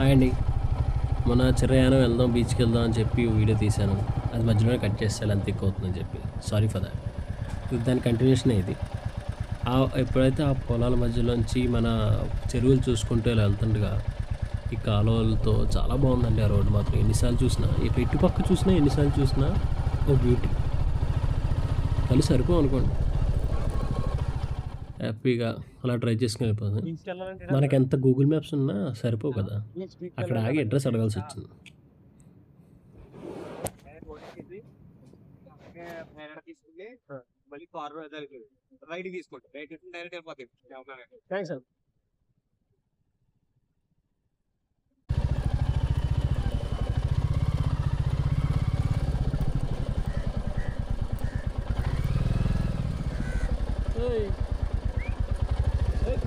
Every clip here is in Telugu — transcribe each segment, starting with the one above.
హాయ్ అండి. మొన్న చిరయానం వెళ్దాం, బీచ్‌కి వెళ్దాం అని చెప్పి వీడియో తీశాను. అది మధ్యలోనే కట్ చేసేసా లెంత్ ఎక్కువ అవుతుందని చెప్పి. Sorry for thought. దాని కంటిన్యూషనే ఇది. ఎప్పుడైతే ఆ పొలాల మధ్యలోంచి మన చెరువులు చూసుకుంటూ ఇలా వెళ్తుండగా, ఈ కాలువలతో చాలా బాగుందండి ఆ రోడ్డు మాత్రం. ఎన్నిసార్లు చూసినా, ఇటుపక్క చూసినా, ఎన్నిసార్లు చూసినా ఓ బ్యూటీ. కళ్ళు సరిపోవనుకోండి. హ్యాపీగా అలా ట్రై చేసుకొని వెళ్ళిపోతాను. మనకెంత గూగుల్ మ్యాప్స్ ఉన్నా సరిపోవు కదా! అక్కడ ఆగి అడ్రెస్ అడగాల్సొచ్చింది. థ్యాంక్స్ అండి. ఏయ్! ఏయ్!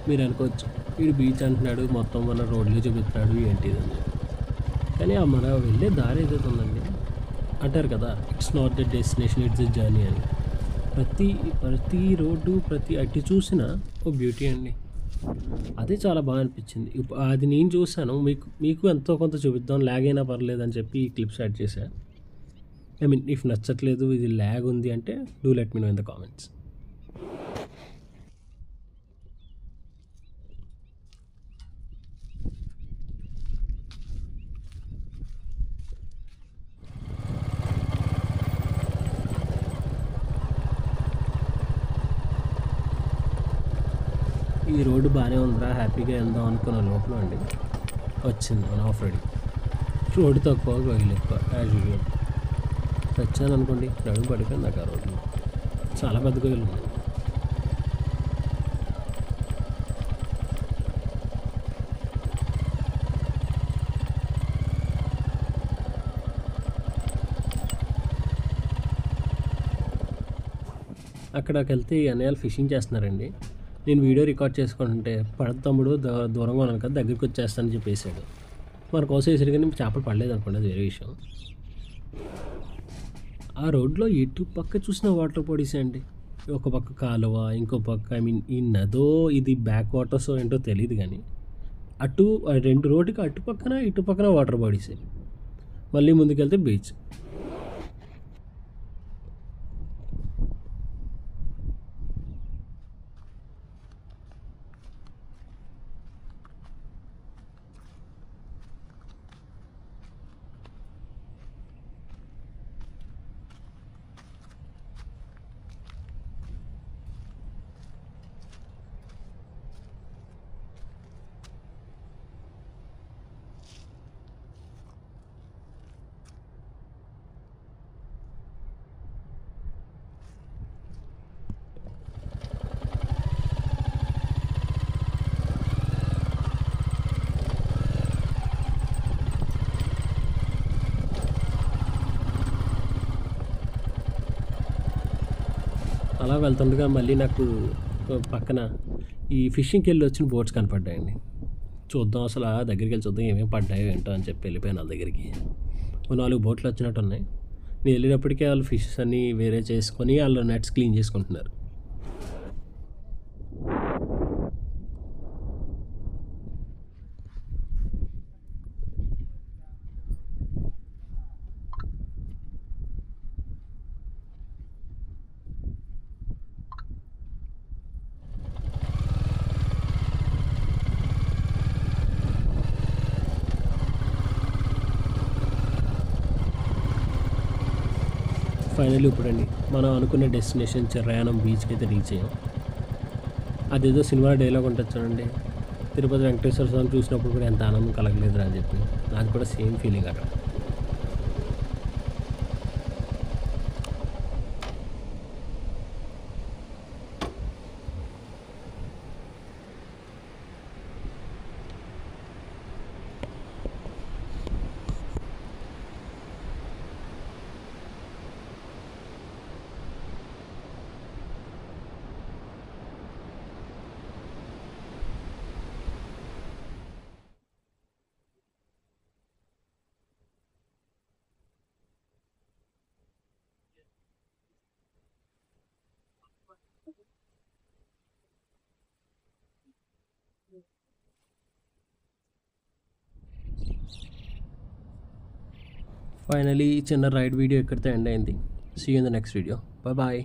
మీరు అనుకోవచ్చు, వీడు బీచ్ అంటున్నాడు, మొత్తం మన రోడ్లు చూపిస్తున్నాడు ఏంటి ఇది అని. కానీ ఆ మన వెళ్ళే దారి ఏదైతే ఉందండి, అంటారు కదా, it's not the destination, it's a journey అని. ప్రతి ప్రతి రోడ్డు, ప్రతి అటు చూసినా ఓ బ్యూటీ అండి. అదే చాలా బాగా అనిపించింది. అది నేను చూశాను, మీకు మీకు ఎంతో కొంత చూపిద్దాం, ల్యాగ్ అయినా పర్లేదు అని చెప్పి ఈ క్లిప్స్ యాడ్ చేశా. ఐ మీన్, ఇఫ్ నచ్చట్లేదు, ఇది ల్యాగ్ ఉంది అంటే do let me know in the comments. ఈ రోడ్డు బాగానే ఉందిరా, హ్యాపీగా వెళ్దాం అనుకున్న లోపల అండి వచ్చింది మన ఆఫ్ రోడ్. రోడ్డు తక్కువ, గొయ్యలు ఎక్కువ, యాజ్ యూజువల్. వచ్చాను అనుకోండి, నడుము పడిపోయింది నాకు ఆ రోడ్డు. చాలా పెద్ద గొయ్యలు ఉన్నాయి. అక్కడికి వెళ్తే ఈ అన్నయ్యలు ఫిషింగ్ చేస్తున్నారండి. నేను వీడియో రికార్డ్ చేసుకుంటుంటే, పడత తమ్ముడు దూరంగా ఉన్నాను కదా, దగ్గరికి వచ్చేస్తానని చెప్పేసాడు. మన కోసం వేసాడు కానీ చేపలు పడలేదు అనుకోండి, అది వేరే విషయం. ఆ రోడ్లో ఎటు పక్క చూసిన వాటర్ బాడీసే అండి. ఒక పక్క కాలువ, ఇంకో పక్క ఐ మీన్ ఈ నదో ఇది బ్యాక్ వాటర్స్ ఏంటో తెలియదు కానీ రెండు రోడ్డుకి అటు పక్కన ఇటు పక్కన వాటర్ బాడీసే. మళ్ళీ ముందుకెళ్తే బీచ్. అలా వెళ్తుండగా మళ్ళీ నాకు పక్కన ఈ ఫిషింగ్కి వెళ్ళి వచ్చిన బోట్స్ కనపడ్డాయండి. చూద్దాం అసలు ఆ దగ్గరికి వెళ్ళి చూద్దాం ఏమేమి పడ్డాయో ఏంటో అని చెప్పి వెళ్ళిపోయాను వాళ్ళ దగ్గరికి. 4 బోట్లు వచ్చినట్టు ఉన్నాయి. నేను వెళ్ళేటప్పటికే వాళ్ళు ఫిషెస్ అన్నీ వేరే చేసుకొని వాళ్ళు నెట్స్ క్లీన్ చేసుకుంటున్నారు. ఫైనల్లీ ఇప్పుడండి మనం అనుకున్న డెస్టినేషన్ చిరయానం బీచ్కి అయితే రీచ్ అయ్యాం. అదేదో సినిమా డైలాగ్ ఉంటుంది చూడండి, తిరుపతి వెంకటేశ్వర స్వామి చూసినప్పుడు కూడా ఎంత ఆనందం కలగలేదురా అని చెప్పి. నాకు కూడా సేమ్ ఫీలింగ్ అక్కడ. ఫైనలీ చిన్న రైడ్ వీడియో ఎక్కడితో ఎండ్ అయింది. See you in the next video. Bye.